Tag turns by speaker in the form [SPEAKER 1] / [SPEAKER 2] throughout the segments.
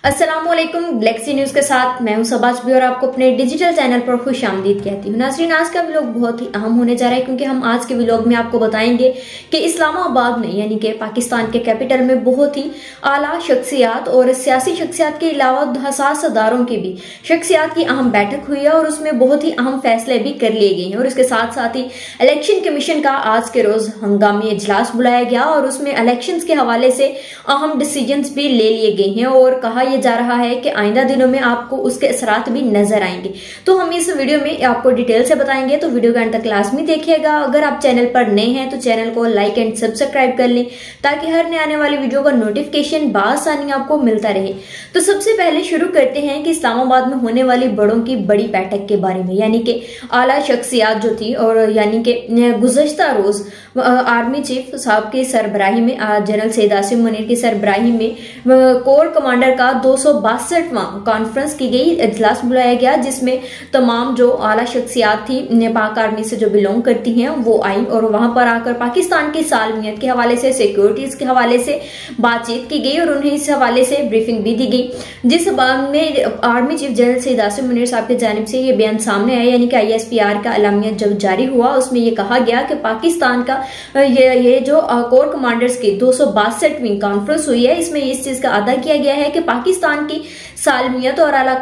[SPEAKER 1] अस्सलामुअलैकुम। Galaxy news के साथ मैं हूं शहबाज भी और आपको अपने डिजिटल चैनल पर खुशामदीद कहती हूं। नाज़रीन, आज का व्लॉग बहुत ही अहम होने जा रहा है क्योंकि हम आज के व्लॉग में आपको बताएंगे कि इस्लामाबाद में यानी कि पाकिस्तान के कैपिटल में बहुत ही आला शख्सियात और सियासी शख्सियात के अलावा हसास अदारों की भी शख्सियात की अहम बैठक हुई है और उसमें बहुत ही अहम फैसले भी कर लिए गए हैं। और इसके साथ साथ ही इलेक्शन कमीशन का आज के रोज हंगामी इजलास बुलाया गया और उसमें इलेक्शन के हवाले से अहम डिसीजन भी ले लिए गए हैं और कहा जा रहा है कि आइंदा दिनों में आपको उसके असरात भी नजर आएंगे। तो हम इस वीडियो में आपको डिटेल से बताएंगे, तो वीडियो का अंत तक लाजमी देखिएगा। अगर आप चैनल पर नए हैं तो चैनल को लाइक एंड सब्सक्राइब कर लें ताकि हर नए आने वाली वीडियो का नोटिफिकेशन बासानी आपको मिलता रहे। तो सबसे पहले शुरू करते हैं कि इस्लामाबाद में होने वाली बड़ों की बड़ी बैठक के बारे में, यानी कि आला शख्सियात जो थी और यानी कि गुज़श्ता रोज आर्मी चीफ साहब की सरबराही में जनरल सैयद आसिम मुनीर की सरबराही में कोर कमांडर का 262वां कॉन्फ्रेंस की गई, इजलास बुलाया गया जिसमें तमाम जो आला शख्सियात थी पाक आर्मी से जो बिलोंग करती हैं वो आई और वहां पर आकर पाकिस्तान की सालमियत के हवाले से, सिक्योरिटीज के हवाले से बातचीत की गई और उन्हें इस हवाले से ब्रीफिंग भी दी गई। जिस में army chief general Syed Asim Munir साहब की जानिब से ये बयान सामने आया, यानी कि ISPR का एलामिया जब जारी हुआ उसमें ये कहा गया कि पाकिस्तान का ये जो कोर कमांडर्स की 262वीं कॉन्फ्रेंस हुई है, इसमें इस चीज का अदा किया गया है कि पाकिस्तान की सालमियत और आला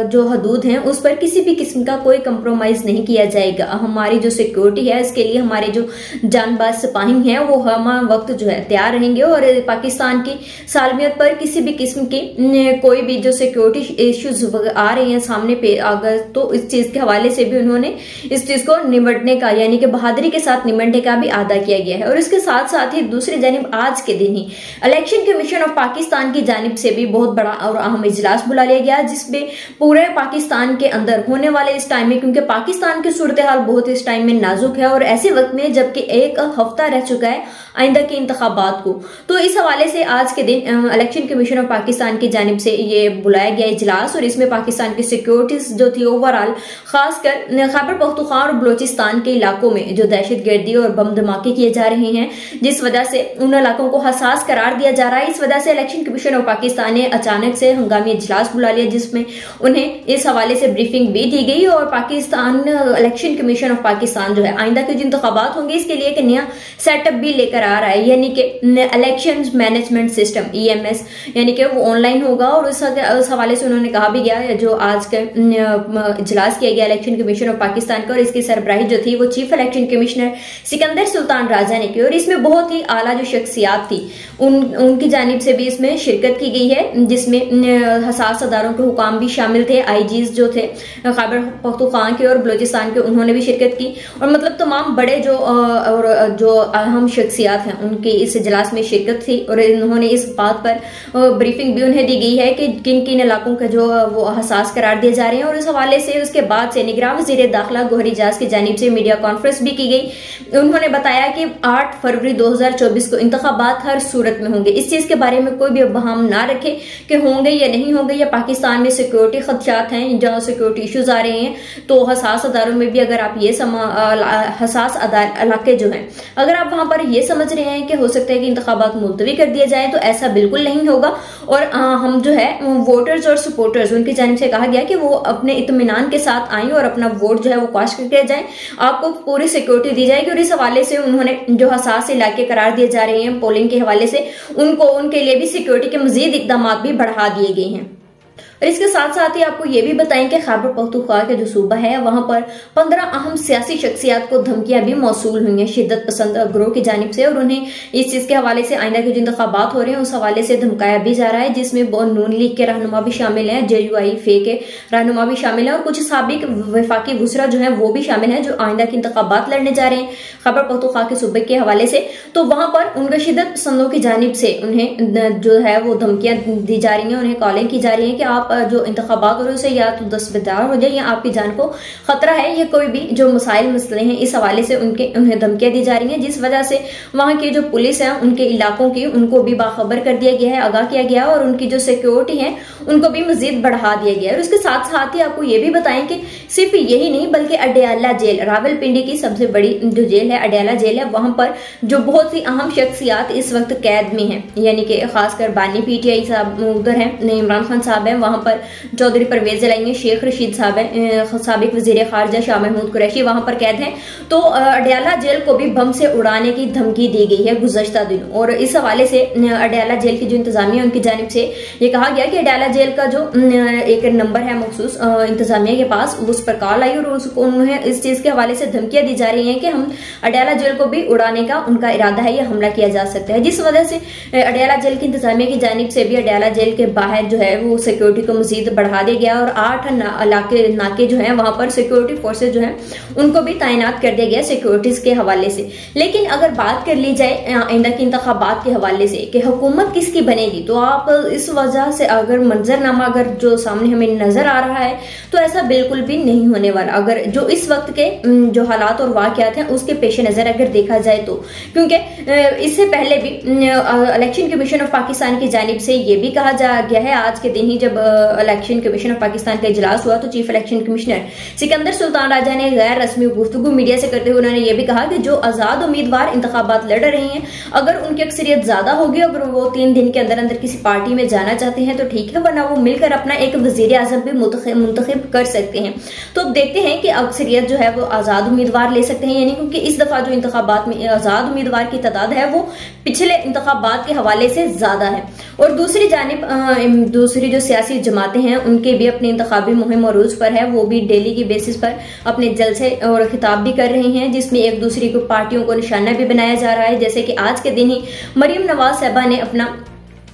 [SPEAKER 1] जो हदूद हैं उस पर किसी भी किस्म का कोई कंप्रोमाइज नहीं किया जाएगा। हमारी जो सिक्योरिटी है इसके लिए हमारे जो जानबाज सिपाही हैं वो हम वक्त जो है तैयार रहेंगे और पाकिस्तान की सालमियत पर किसी भी किस्म की कोई भी जो सिक्योरिटी इश्यूज आ रहे हैं सामने पे अगर, तो इस चीज के हवाले से भी उन्होंने इस चीज को निपटने का यानी कि बहादुरी के साथ निपटने का भी अदा किया गया है। और इसके साथ साथ ही दूसरी जानिब आज के दिन ही इलेक्शन कमीशन ऑफ पाकिस्तान की जानिब से भी बहुत बड़ा और अहम इजलास बुला लिया गया जिसमें पूरे पाकिस्तान के अंदर होने वाले इस टाइम में, क्योंकि पाकिस्तान की सूरत हाल बहुत इस टाइम में नाजुक है और ऐसे वक्त में जबकि एक हफ्ता रह चुका है आइंदा के इंतखाबात को, तो इस हवाले से आज के दिन इलेक्शन कमीशन ऑफ पाकिस्तान की जानिब से ये बुलाया गया इजलास और इसमें पाकिस्तान की सिक्योरिटीज जो थी ओवरऑल खासकर खैबर पख्तूनख्वा और बलोचिस्तान के इलाकों में जो दहशतगर्दी और बम धमाके किए जा रहे हैं जिस वजह से उन इलाकों को हसास करार दिया जा रहा है, इस वजह से इलेक्शन कमीशन ऑफ पाकिस्तान ने अचानक से हंगामी इजलास बुला लिया जिसमें उन्हें इस हवाले से ब्रीफिंग भी दी गई और Pakistan election commission of Pakistan जो है आइंदा के जो इंतखाबात होंगे इसके लिए एक नया सेटअप भी लेकर आ रहा है, यानी कि इलेक्शन मैनेजमेंट सिस्टम EMS यानी कि वो ऑनलाइन होगा। और उस हवाले से उन्होंने कहा भी गया जो आज का इजलास किया गया इलेक्शन कमीशन ऑफ पाकिस्तान का और इसकी सरबराही जो थी वो chief election commissioner Sikandar Sultan Raja ने की और इसमें बहुत ही आला जो शख्सियात थी उनकी जानिब से भी इसमें शिरकत की गई है जिसमें हसास अदारों के हुकाम भी शामिल थे, IGs जो थे खैबर पख्तूनख्वा के और बलोचिस्तान के, उन्होंने भी शिरकत की और मतलब तमाम बड़े जो अहम शख्सियात हैं उनकी इस इजलास में शिरकत थी और उन्होंने इस बात पर ब्रीफिंग भी उन्हें दी गई है कि किन किन इलाकों का जो वो हसास करार दिए जा रहे हैं। और इस हवाले से उसके बाद से निगरान वज़ीर दाखिला गौहर एजाज की जानिब से मीडिया कॉन्फ्रेंस भी की गई। उन्होंने बताया कि 8 फरवरी 2024 को इंतखाबात हर सूरत में होंगे, इस चीज के बारे में कोई भी अबहम ना रखे कि होंगे या नहीं होंगे, या पाकिस्तान में सिक्योरिटी खदशात हैं जहाँ सिक्योरिटी इश्यूज आ रहे हैं तो हसास अदारों में भी अगर आप ये हसास इलाके जो हैं अगर आप वहां पर ये समझ रहे हैं कि हो सकता है कि इंतखाबात मुलतवी कर दिए जाए तो ऐसा बिल्कुल नहीं होगा। और हम जो है वोटर्स और सपोर्टर्स उनकी जानिब से कहा गया कि वो अपने इत्मीनान के साथ आएं और अपना वोट जो है वो कास्ट करके जाएं, आपको पूरी सिक्योरिटी दी जाएगी। और इस हवाले से उन्होंने जो हसास इलाके करार दिए जा रहे हैं पोलिंग के हवाले से उनके लिए भी सिक्योरिटी के मजीद इकदाम भी बढ़ा दिए गए हैं। और इसके साथ साथ ही आपको ये भी बताएं कि खैबर पख्तूनख्वा के जो सूबा है वहां पर 15 अहम सियासी शख्सियात को धमकियां भी मौसूल हुई हैं शिद्दत पसंद गिरोह की जानिब से और उन्हें इस चीज के हवाले से आइंदा के जो इंतखाबात हो रहे हैं उस हवाले से धमकाया भी जा रहा है जिसमें नून लीग के रहनुमा भी शामिल हैं, JUI फे के रहनुमा भी शामिल हैं और कुछ साबिक वफाकी वुज़रा जो है वो भी शामिल हैं जो आइंदा के इंतखाबात लड़ने जा रहे हैं खैबर पख्तूनख्वा के सूबे के हवाले से। तो वहां पर उनके शिद्दत पसंदों की जानिब से उन्हें जो है वो धमकियां दी जा रही हैं, उन्हें कॉलिंग की जा रही है कि आप आप जो इंतखाबात हो रहे हैं या तो दस्तबरदार हो जाए या आपकी जान को खतरा है, या कोई भी जो मसाइल मसले हैं इस हवाले से उन्हें धमकियां दी जा रही हैं, जिस वजह से वहां की जो पुलिस है उनके इलाकों की उनको भी बाखबर कर दिया गया है, आगाह किया गया है, और उनकी जो सिक्योरिटी है उनको भी मजीद बढ़ा दिया गया है। और उसके साथ साथ ही आपको ये भी बताएं कि सिर्फ यही नहीं बल्कि अडयाला जेल, रावलपिंडी की सबसे बड़ी जो जेल है अडयाला जेल है, वहां पर जो बहुत सी अहम शख्सियात इस वक्त कैद में हैं, यानी कि खासकर बानी पीटीआई साहब उधर है, इमरान खान साहब है, वहां पर चौधरी परवेज जलाई, शेख रशीद साहब है, साबिक वजीर खारजा शाह महमूद कुरैशी वहां पर कैद है। तो अडयाला जेल को भी बम से उड़ाने की धमकी दी गई है गुज़श्ता दिनों, और इस हवाले से अडयाला जेल की जो इंतजामिया उनकी जानिब से ये कहा गया कि अडयाला जेल का जो एक नंबर है मखसूस इंतजामिया के पास, उस पर कॉल आई और उसको उन्हें इस चीज के हवाले से धमकियां दी जा रही हैं कि हम अडयाला जेल को भी उड़ाने का उनका इरादा है, या हमला किया जा सकता है, जिस वजह से अडयाला जेल की इंतजामिया की जानिब से भी अडयाला जेल के बाहर जो है वो सिक्योरिटी को मजीद बढ़ा दिया गया, और 8 नाके जो है वहां पर सिक्योरिटी फोर्सेज जो है उनको भी तैनात कर दिया गया सिक्योरिटीज के हवाले से। लेकिन अगर बात कर ली जाए आइंदा के इंतखाबात के हवाले से कि हुकूमत किसकी बनेगी, तो आप इस वजह से अगर मंजरनामा अगर जो सामने हमें नजर आ रहा है तो ऐसा बिल्कुल भी नहीं होने वाला, अगर जो इस वक्त के जो हालात और वाकयात हैं उसके पेश नजर अगर देखा जाए तो, क्योंकि इससे पहले भी इलेक्शन कमीशन ऑफ पाकिस्तान की जानिब से ये भी कहा जा गया है, आज के दिन ही जब इलेक्शन कमीशन ऑफ पाकिस्तान का इजलास हुआ तो chief election commissioner Sikandar Sultan Raja ने गैर रस्मी गुफ्तगू मीडिया से करते हुए उन्होंने ये भी कहा कि जो आजाद उम्मीदवार इंतखाबात लड़ रहे हैं अगर उनकी अक्सरियत ज्यादा होगी, अगर वो 3 दिन के अंदर अंदर किसी पार्टी में जाना चाहते हैं तो ठीक है, वरना वो मिलकर अपना एक वजीर आजम भी मुंतखब कर सकते हैं। तो अब देखते हैं कि अक्सरियत जो है वो आजाद उम्मीदवार ले सकते हैं, यानी क्योंकि इस दफा जो इंतखाबात में आजाद उम्मीदवार की तादाद है वो पिछले इंतखाबात के हवाले से ज्यादा है। और दूसरी जानिब दूसरी जो सियासी जमातें हैं उनके भी अपनी इंतखाबी मुहिम और रूज पर है, वो भी डेली की बेसिस पर अपने जलसे और खिताब भी कर रही हैं, जिसमें एक दूसरी को पार्टियों को निशाना भी बनाया जा रहा है। जैसे कि आज के दिन ही मरियम नवाज साहबा ने अपना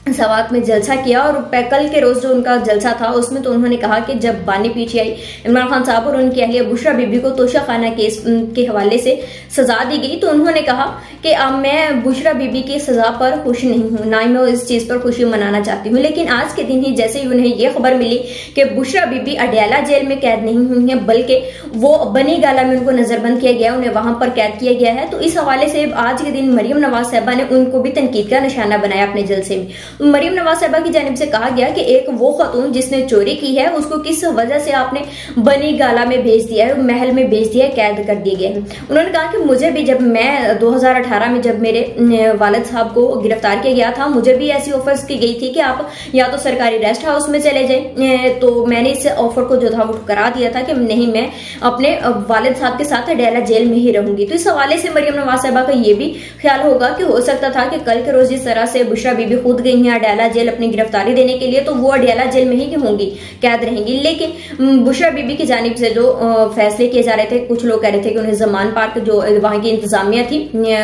[SPEAKER 1] सवात में जलसा किया, और कल के रोज जो उनका जलसा था उसमें तो उन्होंने कहा कि जब बानी पीटीआई इमरान खान साहब और उनकी अहलिया बुशरा बीबी को तोशा खाना केस के हवाले से सजा दी गई, तो उन्होंने कहा कि मैं बुशरा बीबी की सजा पर खुश नहीं हूं, ना ही मैं इस चीज पर खुशी मनाना चाहती हूं। लेकिन आज के दिन ही जैसे ही उन्हें यह खबर मिली कि बुशरा बीबी अडयाला जेल में कैद नहीं हुई है बल्कि वो बनी गाला में उनको नजरबंद किया गया, उन्हें वहां पर कैद किया गया है, तो इस हवाले से आज के दिन मरियम नवाज साहबा ने उनको भी तनकीद का निशाना बनाया अपने जलसे में। मरियम नवाज साहबा की जानिब से कहा गया कि एक वो खतून जिसने चोरी की है उसको किस वजह से आपने बनी गाला में भेज दिया है, महल में भेज दिया है, कैद कर दिए गए हैं। उन्होंने कहा कि मुझे भी जब मैं 2018 में जब मेरे वालिद साहब को गिरफ्तार किया गया था, मुझे भी ऐसी ऑफर्स की गई थी कि आप या तो सरकारी रेस्ट हाउस में चले जाए, तो मैंने इस ऑफर को जो था वो करा दिया था कि नहीं, मैं अपने वालिद साहब के साथ अडयाला जेल में ही रहूंगी। तो इस हवाले से मरियम नवाज साहबा का ये भी ख्याल होगा कि हो सकता था कि कल के रोज जिस तरह से बुशरा बीबी खुद गई है अडयाला जेल अपनी गिरफ्तारी देने के लिए, तो वो अडयाला जेल में ही होंगी, कैद रहेंगी। लेकिन बुशरा बीबी की जानिब से जो फैसले किए जा रहे थे, कुछ लोग कह रहे थे कि उन्हें जमान पार्क जो वहां की इंतजामिया थी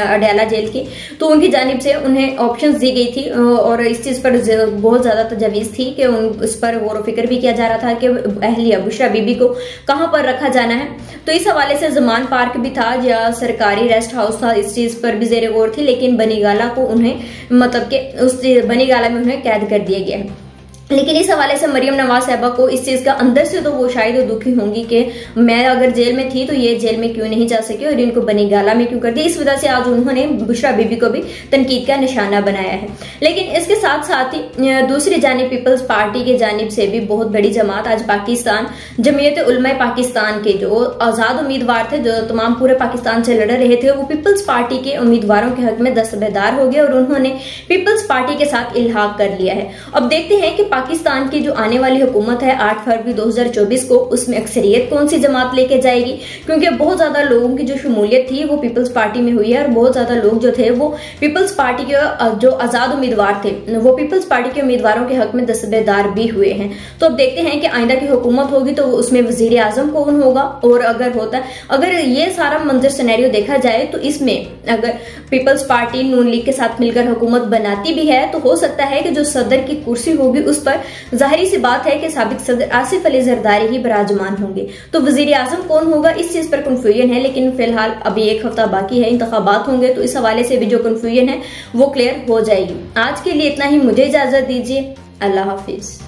[SPEAKER 1] अडयाला जेल की, तो उनकी जानिब से उन्हें ऑप्शंस दी गई थी, और इस चीज पर बहुत ज्यादा तजवीज थी कि उस पर गौर फिक्र भी किया जा रहा था कि अहलिया बुशरा बीबी को कहां पर रखा जाना है। तो इस हवाले से जमान पार्क भी था या सरकारी रेस्ट हाउस था, इस चीज पर भी जेर गौर थी, लेकिन बनीगाला को उन्हें मतलब कि उस बनीगाला में उन्हें कैद कर दिया गया है। लेकिन इस हवाले से मरियम नवाज साहबा को इस चीज का अंदर से तो वो शायद दुखी होंगी कि मैं अगर जेल में थी तो ये जेल में क्यों नहीं जा सकी और इनको बनी गाला में क्यों कर दिया। इस वजह से आज उन्होंने बुशरा बीबी को भी तनकीद का निशाना बनाया है। लेकिन इसके साथ साथ ही दूसरी जानिब पीपल्स पार्टी की जानिब से भी बहुत बड़ी जमात आज पाकिस्तान जमीयत उलमा पाकिस्तान के जो आजाद उम्मीदवार थे, जो तमाम पूरे पाकिस्तान से लड़ रहे थे, वो पीपल्स पार्टी के उम्मीदवारों के हक में दस्तबरदार हो गए और उन्होंने पीपल्स पार्टी के साथ इल्हाक कर लिया है। अब देखते हैं कि पाकिस्तान की जो आने वाली हुकूमत है 8 फरवरी 2024 को, उसमें अक्सरियत कौन सी जमात लेके जाएगी, क्योंकि बहुत ज्यादा लोगों की जो शमूलियत थी वो पीपल्स पार्टी में हुई है और बहुत ज्यादा लोग जो थे वो पीपल्स पार्टी के जो आजाद उम्मीदवार थे वो पीपल्स पार्टी के उम्मीदवारों के हक में दस्तबरदार भी हुए हैं। तो अब देखते हैं कि आइंदा की हुकूमत होगी तो उसमें वजीर आजम कौन होगा, और अगर ये सारा मंजर सिनेरियो देखा जाए तो इसमें अगर पीपल्स पार्टी नून लीग के साथ मिलकर हुकूमत बनाती भी है तो हो सकता है कि जो सदर की कुर्सी होगी उस पर जाहिर सी बात है कि साबिक सदर आसिफ अली जरदारी ही विराजमान होंगे। तो वजीर आजम कौन होगा इस चीज पर कंफ्यूजन है, लेकिन फिलहाल अभी 1 हफ्ता बाकी है, इंतखाबात होंगे तो इस हवाले से भी जो कंफ्यूजन है वो क्लियर हो जाएगी। आज के लिए इतना ही, मुझे इजाजत दीजिए, अल्लाह हाफिज।